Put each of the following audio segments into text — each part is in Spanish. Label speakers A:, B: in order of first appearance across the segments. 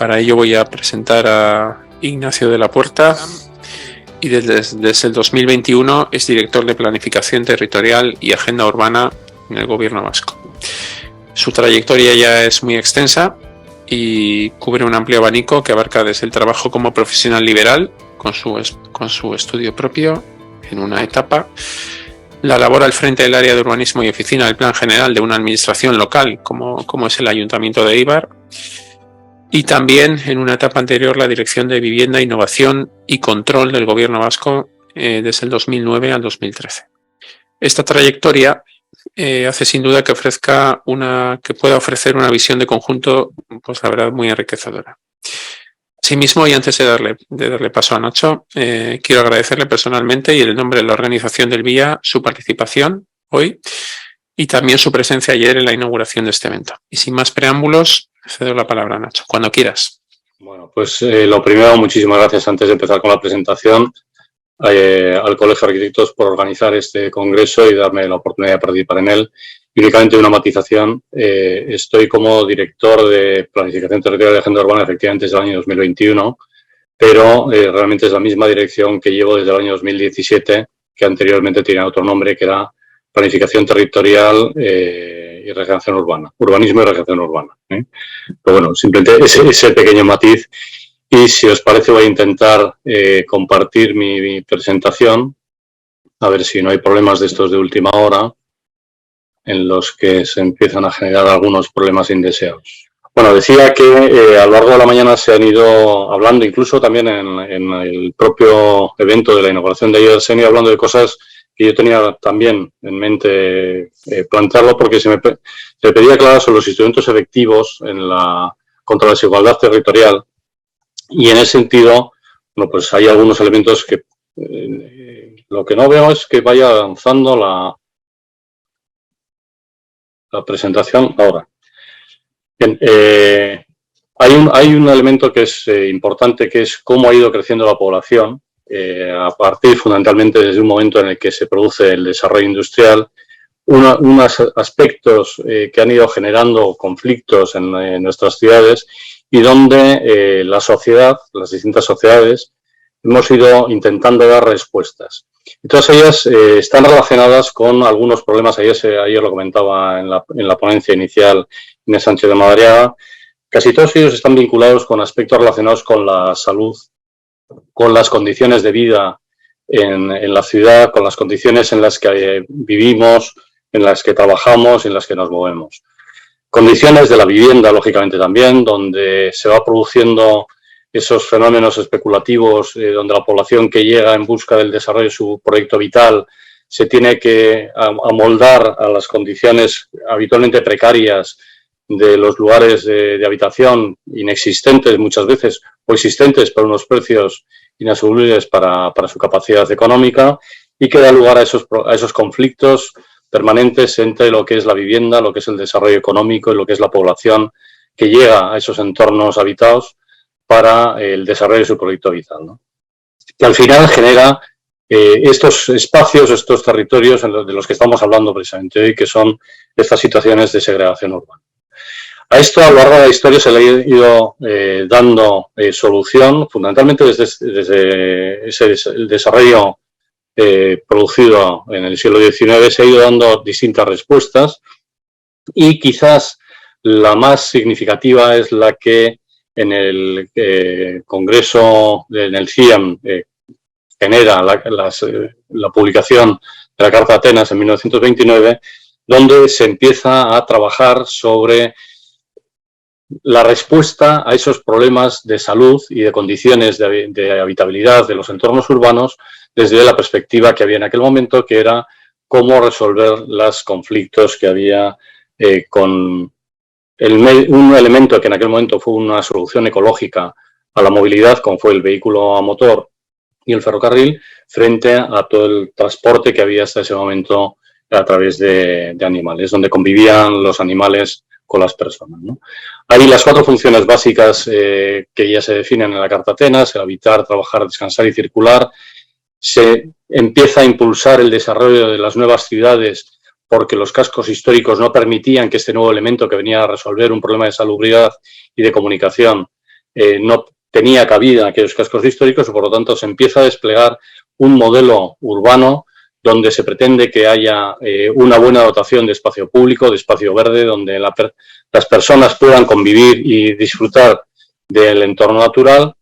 A: para ello voy a presentar a Ignacio de la Puerta y desde el 2021 es director de Planificación Territorial y Agenda Urbana en el Gobierno vasco. Su trayectoria ya es muy extensa y cubre un amplio abanico que abarca desde el trabajo como profesional liberal con su estudio propio en una etapa, la labor al frente del área de urbanismo y oficina del plan general de una administración local como es el Ayuntamiento de Eibar, y también en una etapa anterior la dirección de Vivienda, Innovación y Control del Gobierno vasco desde el 2009 al 2013. Esta trayectoria hace sin duda que pueda ofrecer una visión de conjunto, pues la verdad, muy enriquecedora. Asimismo, y antes de darle paso a Nacho, quiero agradecerle personalmente y en el nombre de la organización del VIA su participación hoy y también su presencia ayer en la inauguración de este evento. Y sin más preámbulos, cedo la palabra a Nacho, cuando quieras.
B: Bueno, pues lo primero, muchísimas gracias antes de empezar con la presentación al Colegio de Arquitectos por organizar este congreso y darme la oportunidad de participar en él. Y únicamente una matización, estoy como director de Planificación Territorial y Agenda Urbana efectivamente desde el año 2021, pero realmente es la misma dirección que llevo desde el año 2017, que anteriormente tenía otro nombre, que era Planificación Territorial y Regeneración Urbana, Urbanismo y Regeneración Urbana. Pero bueno, simplemente ese pequeño matiz. Y si os parece voy a intentar compartir mi presentación, a ver si no hay problemas de estos de última hora, en los que se empiezan a generar algunos problemas indeseados. Bueno, decía que a lo largo de la mañana se han ido hablando, incluso también en el propio evento de la inauguración de ayer, se han ido hablando de cosas que yo tenía también en mente plantearlo, porque se me pedía aclarar sobre los instrumentos efectivos contra la desigualdad territorial. Y en ese sentido, bueno, pues hay algunos elementos que lo que no veo es que vaya avanzando la presentación ahora. Bien, hay un elemento que es importante, que es cómo ha ido creciendo la población a partir fundamentalmente desde un momento en el que se produce el desarrollo industrial, unos aspectos que han ido generando conflictos en nuestras ciudades y donde la sociedad, las distintas sociedades, hemos ido intentando dar respuestas. Y todas ellas están relacionadas con algunos problemas. Ayer lo comentaba en la ponencia inicial Inés Sánchez de Madariaga. Casi todos ellos están vinculados con aspectos relacionados con la salud, con las condiciones de vida en la ciudad, con las condiciones en las que vivimos, en las que trabajamos, en las que nos movemos. Condiciones de la vivienda, lógicamente también, donde se va produciendo esos fenómenos especulativos, donde la población que llega en busca del desarrollo de su proyecto vital se tiene que amoldar a las condiciones habitualmente precarias de los lugares de habitación, inexistentes muchas veces, o existentes por unos precios inasumibles para su capacidad económica, y que da lugar a esos conflictos permanentes entre lo que es la vivienda, lo que es el desarrollo económico y lo que es la población que llega a esos entornos habitados para el desarrollo de su proyecto vital, ¿no? Que al final genera estos espacios, estos territorios de los que estamos hablando precisamente hoy, que son estas situaciones de segregación urbana. A esto, a lo largo de la historia, se le ha ido dando solución, fundamentalmente desde el desarrollo producido en el siglo XIX, se ha ido dando distintas respuestas, y quizás la más significativa es la que en el Congreso, en el CIAM, genera la publicación de la Carta de Atenas en 1929, donde se empieza a trabajar sobre la respuesta a esos problemas de salud y de condiciones de habitabilidad de los entornos urbanos desde la perspectiva que había en aquel momento, que era cómo resolver los conflictos que había con un elemento que en aquel momento fue una solución ecológica a la movilidad, como fue el vehículo a motor y el ferrocarril, frente a todo el transporte que había hasta ese momento a través de animales, donde convivían los animales con las personas, ¿no? Hay las 4 funciones básicas que ya se definen en la Carta Atenas: el habitar, trabajar, descansar y circular. Se empieza a impulsar el desarrollo de las nuevas ciudades porque los cascos históricos no permitían que este nuevo elemento, que venía a resolver un problema de salubridad y de comunicación, no tenía cabida en aquellos cascos históricos y por lo tanto se empieza a desplegar un modelo urbano donde se pretende que haya una buena dotación de espacio público, de espacio verde, donde las personas puedan convivir y disfrutar del entorno natural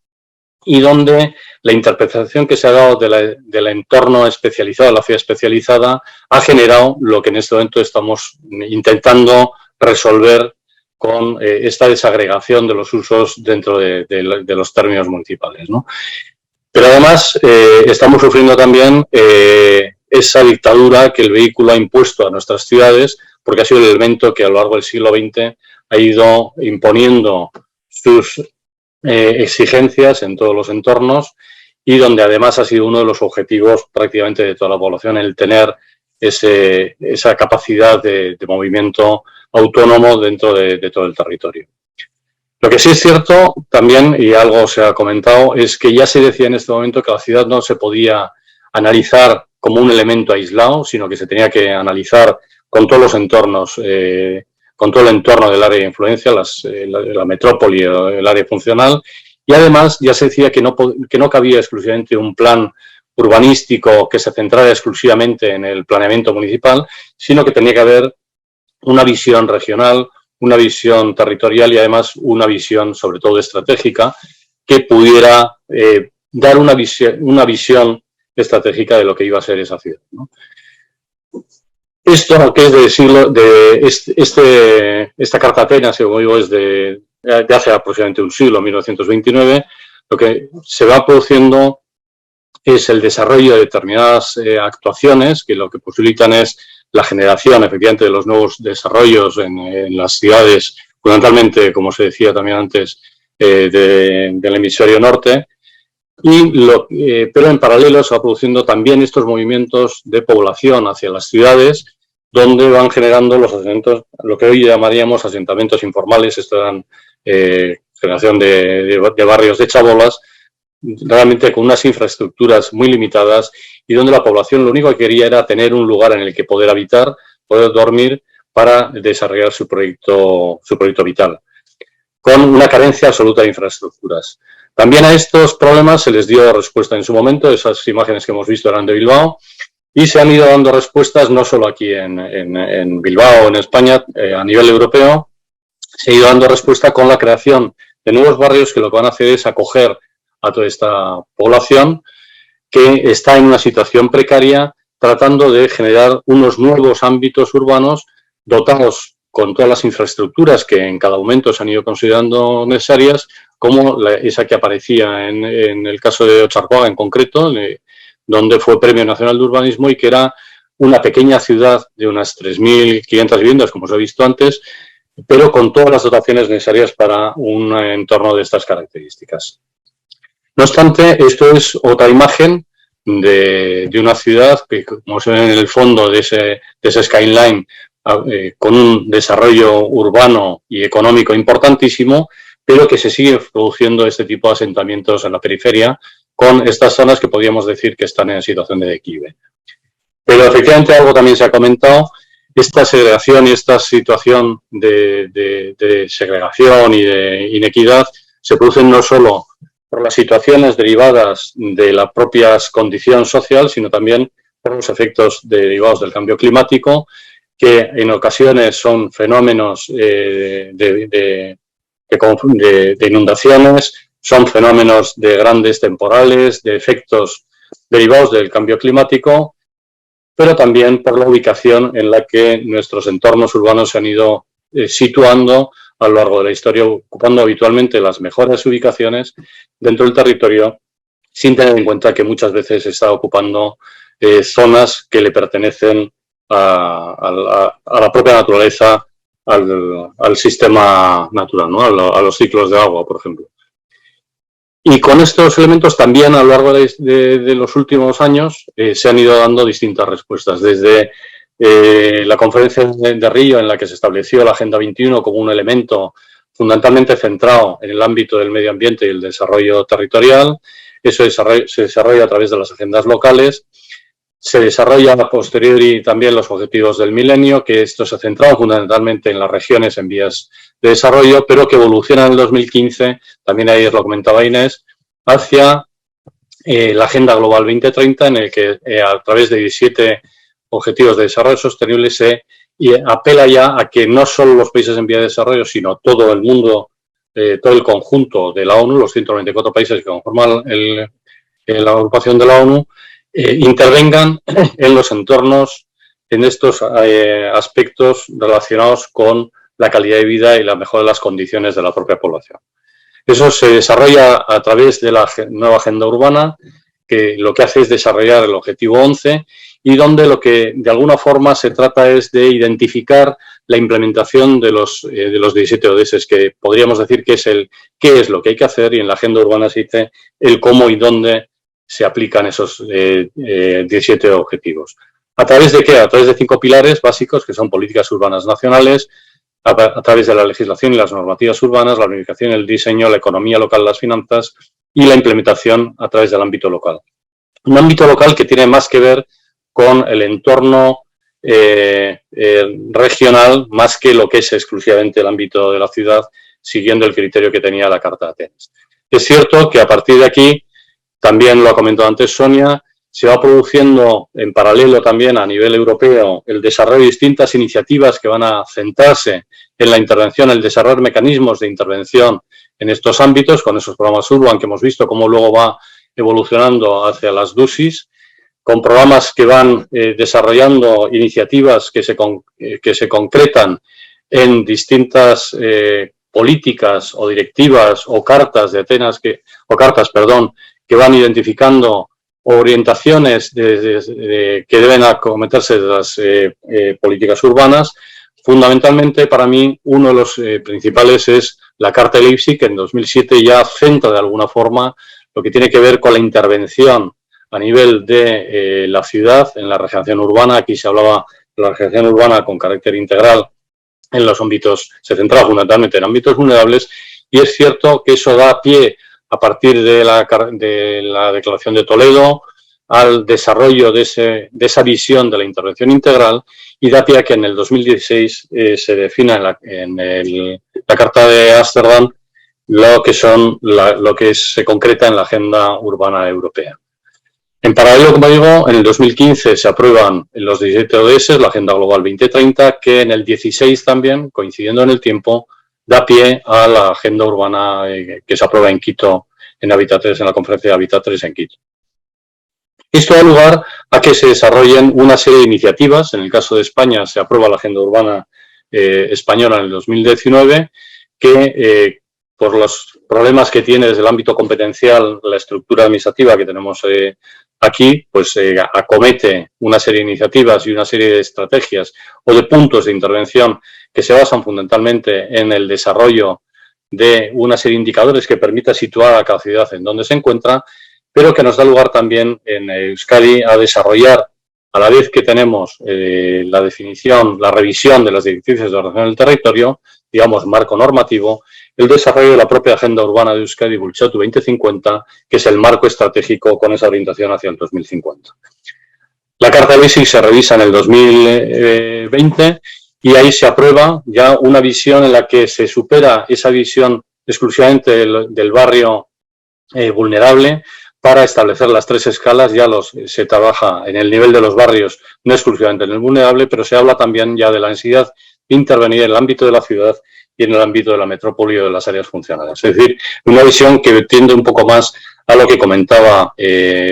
B: y donde la interpretación que se ha dado del entorno especializado, la ciudad especializada, ha generado lo que en este momento estamos intentando resolver con esta desagregación de los usos dentro de los términos municipales, ¿no? Pero además estamos sufriendo también esa dictadura que el vehículo ha impuesto a nuestras ciudades, porque ha sido el elemento que a lo largo del siglo XX ha ido imponiendo sus exigencias en todos los entornos y donde además ha sido uno de los objetivos prácticamente de toda la población el tener esa capacidad de movimiento autónomo dentro de todo el territorio. Lo que sí es cierto también, y algo se ha comentado, es que ya se decía en este momento que la ciudad no se podía analizar como un elemento aislado, sino que se tenía que analizar con todos los entornos, con todo el entorno del área de influencia, la metrópoli, el área funcional, y además ya se decía que no cabía exclusivamente un plan urbanístico que se centrara exclusivamente en el planeamiento municipal, sino que tenía que haber una visión regional, una visión territorial y además una visión sobre todo estratégica que pudiera dar una visión estratégica de lo que iba a ser esa ciudad, ¿no? Esto que es esta Carta Atenas, como digo, es de hace aproximadamente un siglo, 1929, lo que se va produciendo es el desarrollo de determinadas actuaciones que lo que posibilitan es la generación, efectivamente, de los nuevos desarrollos en las ciudades, fundamentalmente, como se decía también antes, del hemisferio norte, pero en paralelo se va produciendo también estos movimientos de población hacia las ciudades, donde van generando los asentamientos, lo que hoy llamaríamos asentamientos informales, esto eran generación de barrios de chabolas, realmente con unas infraestructuras muy limitadas y donde la población lo único que quería era tener un lugar en el que poder habitar, poder dormir para desarrollar su proyecto vital, con una carencia absoluta de infraestructuras. También a estos problemas se les dio respuesta en su momento, esas imágenes que hemos visto eran de Bilbao, y se han ido dando respuestas no solo aquí en Bilbao, en España, a nivel europeo, se ha ido dando respuesta con la creación de nuevos barrios que lo que van a hacer es acoger a toda esta población que está en una situación precaria, tratando de generar unos nuevos ámbitos urbanos dotados con todas las infraestructuras que en cada momento se han ido considerando necesarias, como esa que aparecía en el caso de Otxarkoaga en concreto, donde fue Premio Nacional de Urbanismo y que era una pequeña ciudad de unas 3.500 viviendas, como os he visto antes, pero con todas las dotaciones necesarias para un entorno de estas características. No obstante, esto es otra imagen de una ciudad que, como se ve en el fondo de ese skyline, con un desarrollo urbano y económico importantísimo, pero que se sigue produciendo este tipo de asentamientos en la periferia, con estas zonas que podríamos decir que están en situación de declive. Pero efectivamente algo también se ha comentado, esta segregación y esta situación de segregación y de inequidad se producen no solo por las situaciones derivadas de la propia condición social, sino también por los efectos derivados del cambio climático, que en ocasiones son fenómenos de inundaciones, son fenómenos de grandes temporales, de efectos derivados del cambio climático, pero también por la ubicación en la que nuestros entornos urbanos se han ido situando a lo largo de la historia, ocupando habitualmente las mejores ubicaciones dentro del territorio, sin tener en cuenta que muchas veces se está ocupando zonas que le pertenecen a la propia naturaleza, al sistema natural, ¿no? A los ciclos de agua, por ejemplo. Y con estos elementos también a lo largo de los últimos años se han ido dando distintas respuestas, desde la conferencia de Río, en la que se estableció la Agenda 21 como un elemento fundamentalmente centrado en el ámbito del medio ambiente y el desarrollo territorial. Eso se desarrolla a través de las agendas locales, Se desarrolla a posteriori también los objetivos del milenio, que estos se centraban fundamentalmente en las regiones en vías de desarrollo, pero que evolucionan en el 2015, también ayer lo comentaba Inés, hacia la Agenda Global 2030, en el que a través de 17 objetivos de desarrollo sostenible se apela ya a que no solo los países en vía de desarrollo, sino todo el mundo, todo el conjunto de la ONU, los 194 países que conforman la agrupación de la ONU, intervengan en los entornos, en estos aspectos relacionados con la calidad de vida y la mejora de las condiciones de la propia población. Eso se desarrolla a través de la nueva agenda urbana, que lo que hace es desarrollar el objetivo 11 y donde lo que de alguna forma se trata es de identificar la implementación de los 17 ODS, que podríamos decir que es el qué es lo que hay que hacer, y en la agenda urbana se dice el cómo y dónde se aplican esos 17 objetivos. ¿A través de qué? A través de 5 pilares básicos, que son políticas urbanas nacionales, a través de la legislación y las normativas urbanas, la planificación, el diseño, la economía local, las finanzas y la implementación a través del ámbito local. Un ámbito local que tiene más que ver con el entorno regional, más que lo que es exclusivamente el ámbito de la ciudad, siguiendo el criterio que tenía la Carta de Atenas. Es cierto que a partir de aquí, también lo ha comentado antes Sonia, se va produciendo en paralelo también a nivel europeo el desarrollo de distintas iniciativas que van a centrarse en la intervención, el desarrollar mecanismos de intervención en estos ámbitos, con esos programas Urban que hemos visto cómo luego va evolucionando hacia las DUSIs, con programas que van desarrollando iniciativas que se concretan en distintas políticas o directivas o cartas de Atenas que van identificando orientaciones que deben acometerse de las políticas urbanas. Fundamentalmente, para mí, uno de los principales es la Carta de Leipzig, que en 2007 ya centra de alguna forma lo que tiene que ver con la intervención a nivel de la ciudad en la regeneración urbana. Aquí se hablaba de la regeneración urbana con carácter integral en los ámbitos, se centraba fundamentalmente en ámbitos vulnerables, y es cierto que eso da pie a partir de la Declaración de Toledo al desarrollo de esa visión de la intervención integral, y da pie a que en el 2016 se defina en la Carta de Ámsterdam lo que se concreta en la Agenda Urbana Europea. En paralelo, como digo, en el 2015 se aprueban los 17 ODS, la Agenda Global 2030, que en el 16 también, coincidiendo en el tiempo, da pie a la Agenda Urbana que se aprueba en Quito, en Habitat 3, en la Conferencia de Habitat 3 en Quito. Esto da lugar a que se desarrollen una serie de iniciativas. En el caso de España se aprueba la Agenda Urbana española en el 2019, que por los problemas que tiene desde el ámbito competencial la estructura administrativa que tenemos aquí, pues acomete una serie de iniciativas y una serie de estrategias o de puntos de intervención que se basan fundamentalmente en el desarrollo de una serie de indicadores que permita situar a cada ciudad en donde se encuentra, pero que nos da lugar también en Euskadi a desarrollar, a la vez que tenemos la definición, la revisión de las directrices de ordenación del territorio, digamos, marco normativo, el desarrollo de la propia Agenda Urbana de Euskadi, Bultzatu 2050, que es el marco estratégico con esa orientación hacia el 2050. La Carta de Leipzig se revisa en el 2020 y ahí se aprueba ya una visión en la que se supera esa visión exclusivamente del barrio vulnerable para establecer las 3 escalas. Ya se trabaja en el nivel de los barrios, no exclusivamente en el vulnerable, pero se habla también ya de la necesidad de intervenir en el ámbito de la ciudad y en el ámbito de la metrópoli o de las áreas funcionales. Es decir, una visión que tiende un poco más a lo que comentaba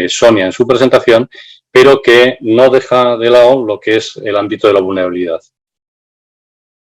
B: Sonia en su presentación, pero que no deja de lado lo que es el ámbito de la vulnerabilidad.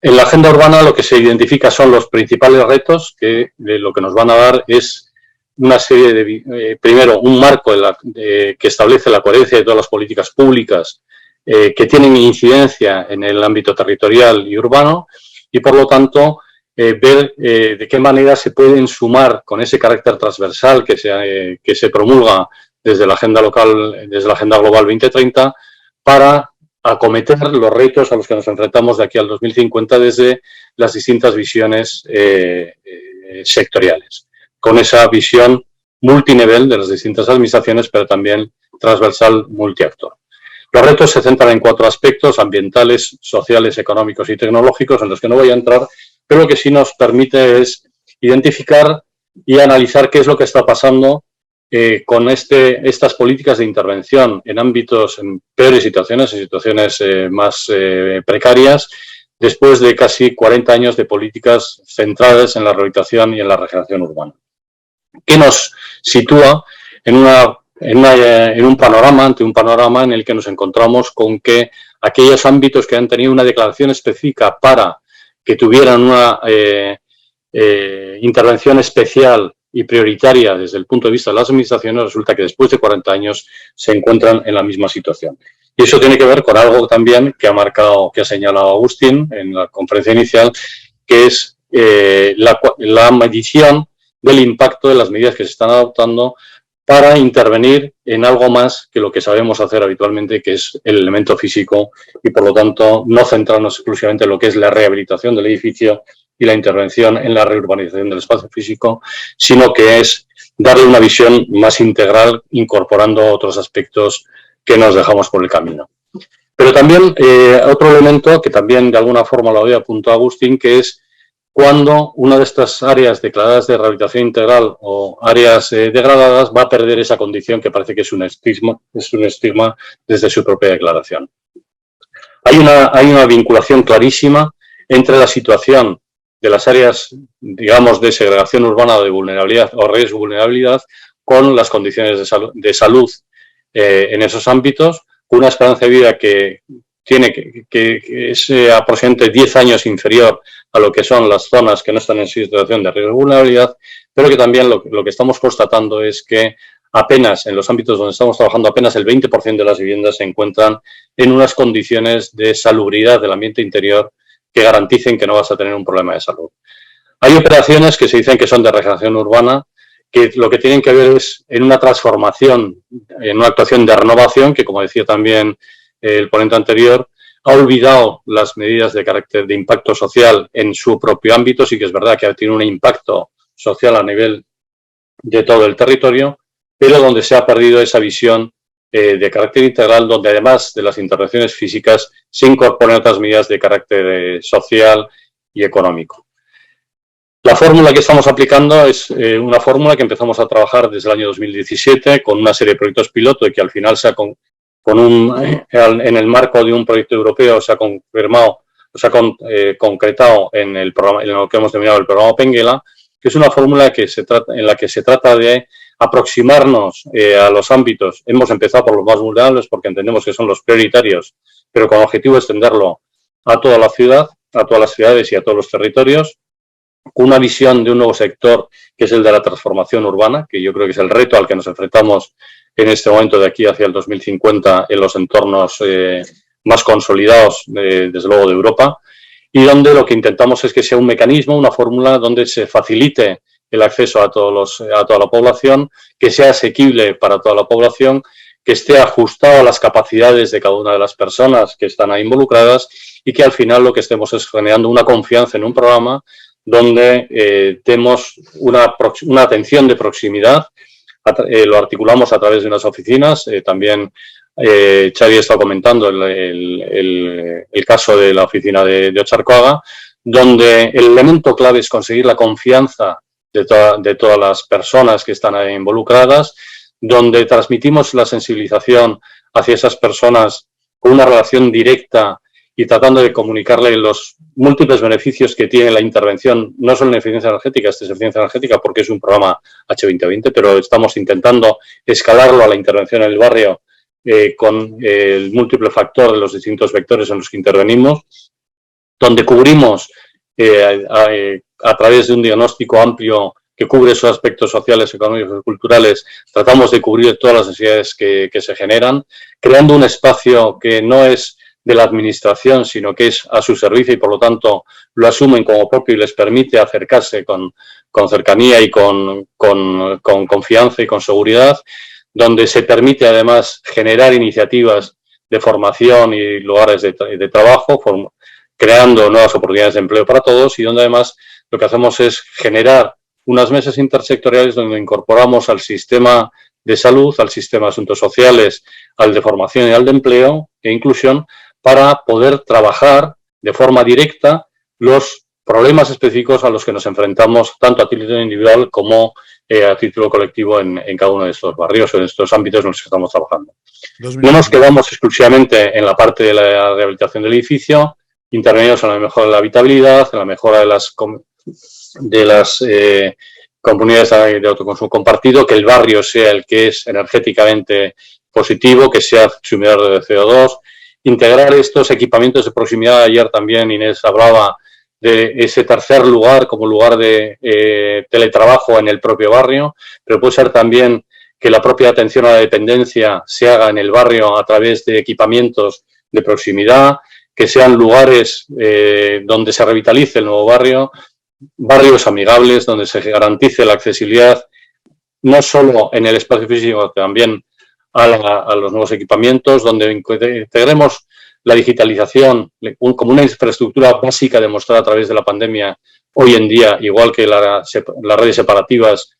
B: En la agenda urbana lo que se identifica son los principales retos, que lo que nos van a dar es una serie de, primero, un marco que establece la coherencia de todas las políticas públicas que tienen incidencia en el ámbito territorial y urbano, y por lo tanto ver de qué manera se pueden sumar con ese carácter transversal que se promulga desde la agenda local, desde la Agenda Global 2030, para acometer los retos a los que nos enfrentamos de aquí al 2050 desde las distintas visiones sectoriales, con esa visión multinivel de las distintas administraciones, pero también transversal multiactor. Los retos se centran en 4 aspectos: ambientales, sociales, económicos y tecnológicos, en los que no voy a entrar, pero lo que sí nos permite es identificar y analizar qué es lo que está pasando con estas políticas de intervención en ámbitos, en peores situaciones, en situaciones más precarias, después de casi 40 años de políticas centradas en la rehabilitación y en la regeneración urbana. ¿Qué nos sitúa ante un panorama en el que nos encontramos con que aquellos ámbitos que han tenido una declaración específica para que tuvieran una intervención especial y prioritaria desde el punto de vista de las administraciones, resulta que después de 40 años se encuentran en la misma situación? Y eso tiene que ver con algo también que ha señalado Agustín en la conferencia inicial, que es la medición del impacto de las medidas que se están adoptando para intervenir en algo más que lo que sabemos hacer habitualmente, que es el elemento físico, y por lo tanto no centrarnos exclusivamente en lo que es la rehabilitación del edificio y la intervención en la reurbanización del espacio físico, sino que es darle una visión más integral, incorporando otros aspectos que nos dejamos por el camino. Pero también otro elemento que también de alguna forma lo había apuntado Agustín, que es cuando una de estas áreas declaradas de rehabilitación integral o áreas degradadas va a perder esa condición que parece que es un estigma desde su propia declaración. Hay una vinculación clarísima entre la situación de las áreas, digamos, de segregación urbana o de vulnerabilidad o riesgo de vulnerabilidad con las condiciones de salud en esos ámbitos, con una esperanza de vida que es aproximadamente 10 años inferior a lo que son las zonas que no están en situación de riesgo de vulnerabilidad, pero que también lo que estamos constatando es que apenas, en los ámbitos donde estamos trabajando, apenas el 20% de las viviendas se encuentran en unas condiciones de salubridad del ambiente interior que garanticen que no vas a tener un problema de salud. Hay operaciones que se dicen que son de regeneración urbana, que lo que tienen que ver es en una transformación, en una actuación de renovación, que como decía también el ponente anterior, ha olvidado las medidas de carácter de impacto social en su propio ámbito. Sí que es verdad que tiene un impacto social a nivel de todo el territorio, pero donde se ha perdido esa visión de carácter integral, donde además de las intervenciones físicas se incorporan otras medidas de carácter social y económico. La fórmula que estamos aplicando es una fórmula que empezamos a trabajar desde el año 2017 con una serie de proyectos piloto y que al final en el marco de un proyecto europeo se ha confirmado, se ha concretado en lo que hemos denominado el programa Penguela, que es una fórmula en la que se trata de aproximarnos a los ámbitos. Hemos empezado por los más vulnerables porque entendemos que son los prioritarios, pero con el objetivo de extenderlo a toda la ciudad, a todas las ciudades y a todos los territorios, con una visión de un nuevo sector que es el de la transformación urbana, que yo creo que es el reto al que nos enfrentamos en este momento de aquí hacia el 2050 en los entornos más consolidados, desde luego, de Europa, y donde lo que intentamos es que sea un mecanismo, una fórmula donde se facilite el acceso a toda la población, que sea asequible para toda la población, que esté ajustado a las capacidades de cada una de las personas que están ahí involucradas y que al final lo que estemos es generando una confianza en un programa donde tenemos una atención de proximidad. Lo articulamos a través de unas oficinas. También Xavi está comentando el caso de la oficina de Otxarkoaga, donde el elemento clave es conseguir la confianza de todas las personas que están ahí involucradas, donde transmitimos la sensibilización hacia esas personas con una relación directa y tratando de comunicarle los múltiples beneficios que tiene la intervención, no solo en eficiencia energética, esta es eficiencia energética porque es un programa H2020, pero estamos intentando escalarlo a la intervención en el barrio con el múltiple factor de los distintos vectores en los que intervenimos, donde cubrimos a través de un diagnóstico amplio que cubre esos aspectos sociales, económicos y culturales, tratamos de cubrir todas las necesidades que se generan, creando un espacio que no es de la administración, sino que es a su servicio y por lo tanto lo asumen como propio y les permite acercarse con cercanía y con confianza y con seguridad, donde se permite además generar iniciativas de formación y lugares de trabajo, creando nuevas oportunidades de empleo para todos y donde además lo que hacemos es generar unas mesas intersectoriales donde incorporamos al sistema de salud, al sistema de asuntos sociales, al de formación y al de empleo e inclusión, para poder trabajar de forma directa los problemas específicos a los que nos enfrentamos tanto a título individual como a título colectivo en cada uno de estos barrios o en estos ámbitos en los que estamos trabajando. No nos quedamos exclusivamente en la parte de la rehabilitación del edificio, intervenimos en la mejora de la habitabilidad, en la mejora de las comunidades de autoconsumo compartido, que el barrio sea el que es energéticamente positivo, que sea consumidor de CO2, integrar estos equipamientos de proximidad. Ayer también Inés hablaba de ese tercer lugar como lugar de teletrabajo en el propio barrio, pero puede ser también que la propia atención a la dependencia se haga en el barrio a través de equipamientos de proximidad, que sean lugares donde se revitalice el nuevo barrio, barrios amigables donde se garantice la accesibilidad no solo en el espacio físico, sino también a los nuevos equipamientos, donde integremos la digitalización como una infraestructura básica demostrada a través de la pandemia hoy en día, igual que las redes separativas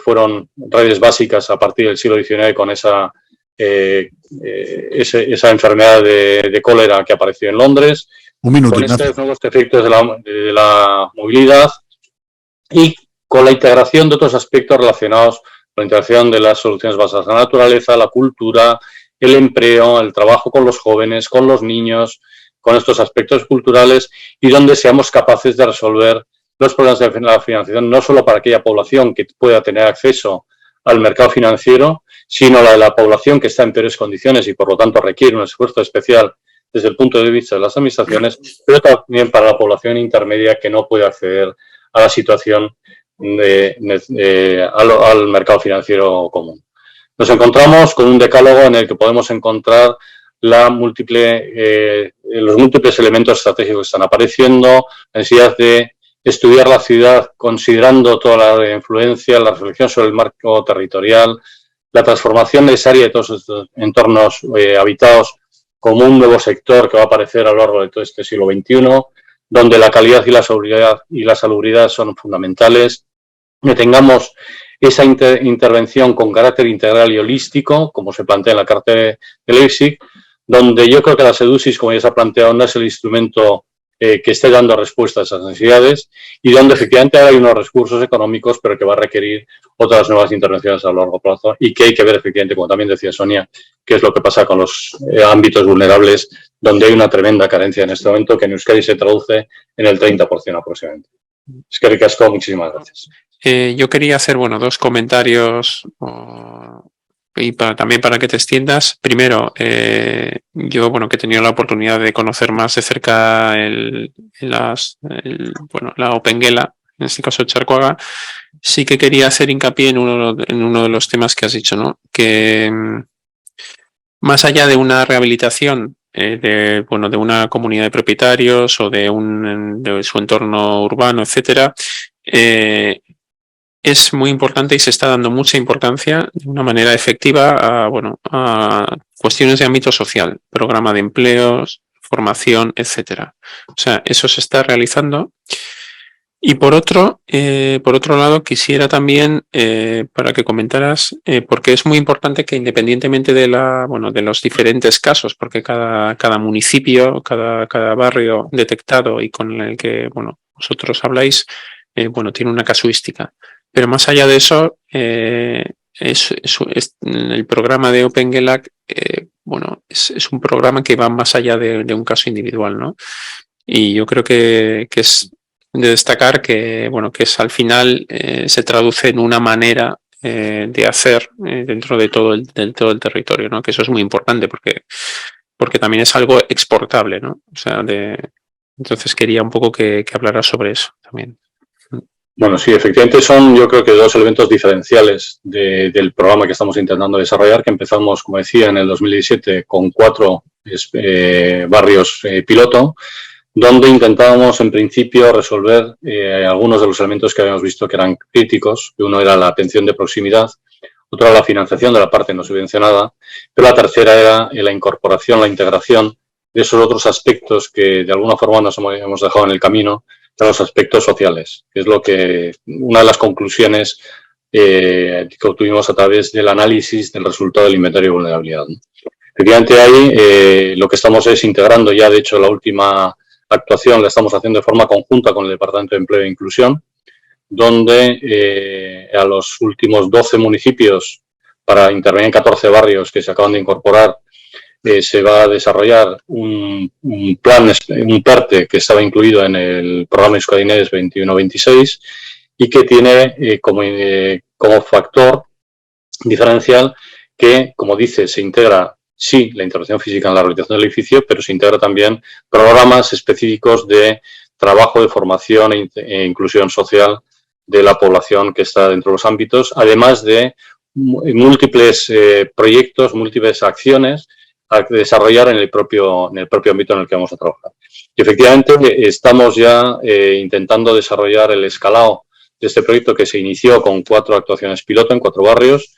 B: fueron redes básicas a partir del siglo XIX con esa enfermedad de cólera que apareció en Londres,
C: Un minuto,
B: con
C: Ignacio.
B: estos nuevos efectos de la movilidad y con la integración de otros aspectos relacionados con la integración de las soluciones basadas en la naturaleza, la cultura, el empleo, el trabajo con los jóvenes, con los niños, con estos aspectos culturales y donde seamos capaces de resolver los problemas de la financiación, no solo para aquella población que pueda tener acceso al mercado financiero, sino la de la población que está en peores condiciones y por lo tanto requiere un esfuerzo especial desde el punto de vista de las administraciones, pero también para la población intermedia que no puede acceder a la situación al mercado financiero común. Nos encontramos con un decálogo en el que podemos encontrar los múltiples elementos estratégicos que están apareciendo, la necesidad de estudiar la ciudad considerando toda la influencia, la reflexión sobre el marco territorial, la transformación necesaria de todos estos entornos habitados como un nuevo sector que va a aparecer a lo largo de todo este siglo XXI, donde la calidad y la salubridad son fundamentales, que tengamos esa intervención con carácter integral y holístico, como se plantea en la Carta de Leipzig, donde yo creo que la SEDUSIS, como ya se ha planteado, no es el instrumento que esté dando respuesta a esas necesidades y donde efectivamente hay unos recursos económicos, pero que va a requerir otras nuevas intervenciones a largo plazo y que hay que ver efectivamente, como también decía Sonia, qué es lo que pasa con los ámbitos vulnerables, donde hay una tremenda carencia en este momento que en Euskadi se traduce en el 30% aproximadamente. Eskerrik asko, muchísimas gracias.
A: Yo quería hacer, dos comentarios y también para que te extiendas. Primero, yo, que he tenido la oportunidad de conocer más de cerca la Opengela, en este caso Charcoaga, sí que quería hacer hincapié en uno de los temas que has dicho, ¿no? Que más allá de una rehabilitación de una comunidad de propietarios o de su entorno urbano, etcétera, es muy importante y se está dando mucha importancia de una manera efectiva a cuestiones de ámbito social, programa de empleos, formación, etcétera. O sea, eso se está realizando. Y por otro lado, quisiera también para que comentaras, porque es muy importante que independientemente de los diferentes casos, porque cada municipio, cada barrio detectado y con el que vosotros habláis, tiene una casuística. Pero más allá de eso, el programa de Opengela es un programa que va más allá de un caso individual, ¿no? Y yo creo que es de destacar que es al final se traduce en una manera de hacer dentro de todo el territorio, ¿no? Que eso es muy importante porque también es algo exportable, ¿no? O sea, entonces quería un poco que hablaras sobre eso también.
B: Bueno, sí, efectivamente son, yo creo que dos elementos diferenciales del programa que estamos intentando desarrollar, que empezamos, como decía, en el 2017 con 4 barrios piloto, donde intentábamos en principio resolver algunos de los elementos que habíamos visto que eran críticos. Uno era la atención de proximidad, otro era la financiación de la parte no subvencionada, pero la tercera era la incorporación, la integración de esos otros aspectos que de alguna forma nos hemos dejado en el camino, de los aspectos sociales, que es una de las conclusiones que obtuvimos a través del análisis del resultado del inventario de vulnerabilidad, ¿no? Efectivamente, ahí lo que estamos es integrando ya, de hecho, la última actuación la estamos haciendo de forma conjunta con el Departamento de Empleo e Inclusión, donde a los últimos 12 municipios, para intervenir en 14 barrios que se acaban de incorporar, se va a desarrollar un plan, un PERTE que estaba incluido en el programa Euskadi Next 21-26 y que tiene como factor diferencial que, como dice, se integra, sí, la intervención física en la rehabilitación del edificio, pero se integra también programas específicos de trabajo de formación e inclusión social de la población que está dentro de los ámbitos, además de múltiples proyectos, múltiples acciones a desarrollar en el propio ámbito en el que vamos a trabajar. Y efectivamente estamos ya intentando desarrollar el escalado de este proyecto que se inició con 4 actuaciones piloto en 4 barrios.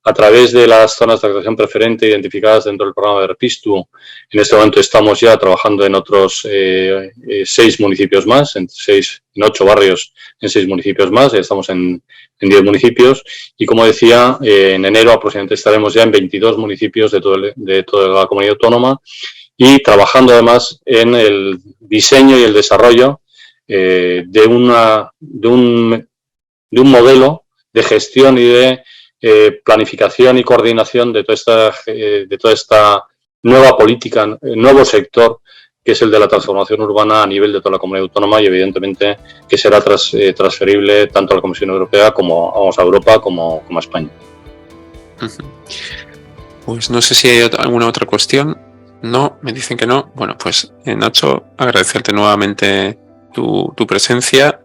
B: A través de las zonas de actuación preferente identificadas dentro del programa de REPISTU, en este momento estamos ya trabajando en otros 6 municipios más, en 8 barrios, en 6 municipios más, ya estamos en 10 municipios y, como decía, en enero aproximadamente estaremos ya en 22 municipios de toda la comunidad autónoma y trabajando además en el diseño y el desarrollo de un modelo de gestión y de planificación y coordinación de toda esta nueva política, nuevo sector que es el de la transformación urbana a nivel de toda la comunidad autónoma y evidentemente que será transferible tanto a la Comisión Europea como a Europa como a España.
A: Pues no sé si hay alguna otra cuestión. No, me dicen que no. Bueno, pues Nacho, agradecerte nuevamente tu presencia